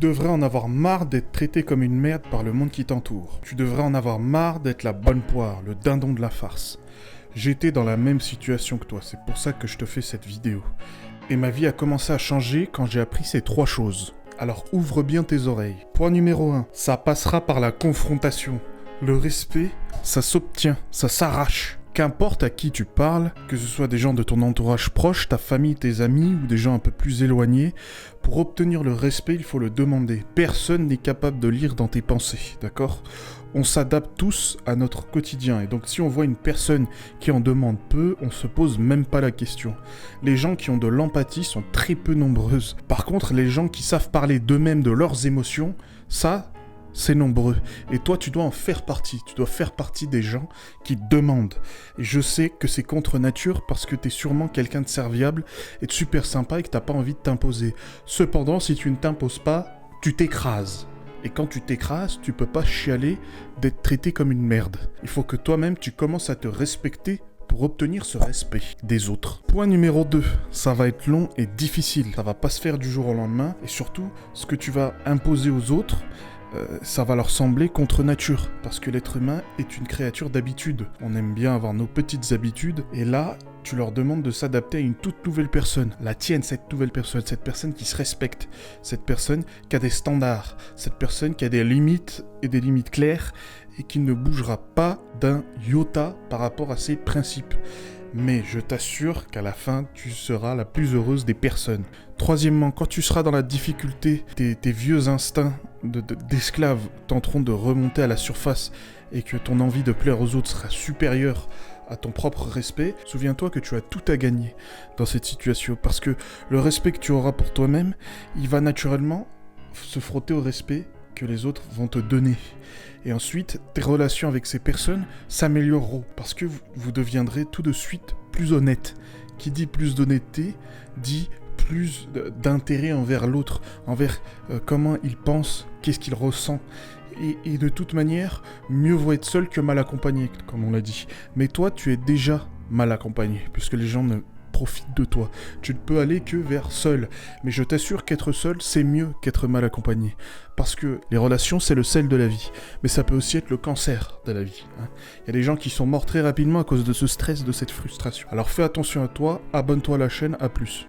devrais en avoir marre d'être traité comme une merde par le monde qui t'entoure. Tu devrais en avoir marre d'être la bonne poire, le dindon de la farce. J'étais dans la même situation que toi, c'est pour ça que je te fais cette vidéo. Et ma vie a commencé à changer quand j'ai appris ces 3 choses. Alors ouvre bien tes oreilles. Point numéro 1, ça passera par la confrontation. Le respect, ça s'obtient, ça s'arrache. Qu'importe à qui tu parles, que ce soit des gens de ton entourage proche, ta famille, tes amis ou des gens un peu plus éloignés, pour obtenir le respect, il faut le demander. Personne n'est capable de lire dans tes pensées, d'accord ? On s'adapte tous à notre quotidien et donc si on voit une personne qui en demande peu, on se pose même pas la question. Les gens qui ont de l'empathie sont très peu nombreuses. Par contre, les gens qui savent parler d'eux-mêmes, de leurs émotions, ça, c'est nombreux. Et toi, tu dois en faire partie. Tu dois faire partie des gens qui demandent. Et je sais que c'est contre nature parce que t'es sûrement quelqu'un de serviable et de super sympa et que t'as pas envie de t'imposer. Cependant, si tu ne t'imposes pas, tu t'écrases. Et quand tu t'écrases, tu peux pas chialer d'être traité comme une merde. Il faut que toi-même, tu commences à te respecter pour obtenir ce respect des autres. Point numéro 2, ça va être long et difficile. Ça va pas se faire du jour au lendemain. Et surtout, ce que tu vas imposer aux autres, ça va leur sembler contre nature, parce que l'être humain est une créature d'habitude. On aime bien avoir nos petites habitudes, et là, tu leur demandes de s'adapter à une toute nouvelle personne. La tienne, cette nouvelle personne, cette personne qui se respecte, cette personne qui a des standards, cette personne qui a des limites, et des limites claires, et qui ne bougera pas d'un iota par rapport à ses principes. Mais je t'assure qu'à la fin, tu seras la plus heureuse des personnes. Troisièmement, quand tu seras dans la difficulté, tes vieux instincts d'esclave tenteront de remonter à la surface et que ton envie de plaire aux autres sera supérieure à ton propre respect, souviens-toi que tu as tout à gagner dans cette situation. Parce que le respect que tu auras pour toi-même, il va naturellement se frotter au respect que les autres vont te donner. Et ensuite, tes relations avec ces personnes s'amélioreront parce que vous deviendrez tout de suite plus honnête. Qui dit plus d'honnêteté, dit plus d'intérêt envers l'autre, envers comment il pense, qu'est-ce qu'il ressent. Et de toute manière, mieux vaut être seul que mal accompagné, comme on l'a dit. Mais toi, tu es déjà mal accompagné, puisque les gens ne profitent de toi. Tu ne peux aller que vers seul. Mais je t'assure qu'être seul, c'est mieux qu'être mal accompagné. Parce que les relations, c'est le sel de la vie. Mais ça peut aussi être le cancer de la vie. Il y a des gens qui sont morts très rapidement à cause de ce stress, de cette frustration. Alors fais attention à toi, abonne-toi à la chaîne, à plus.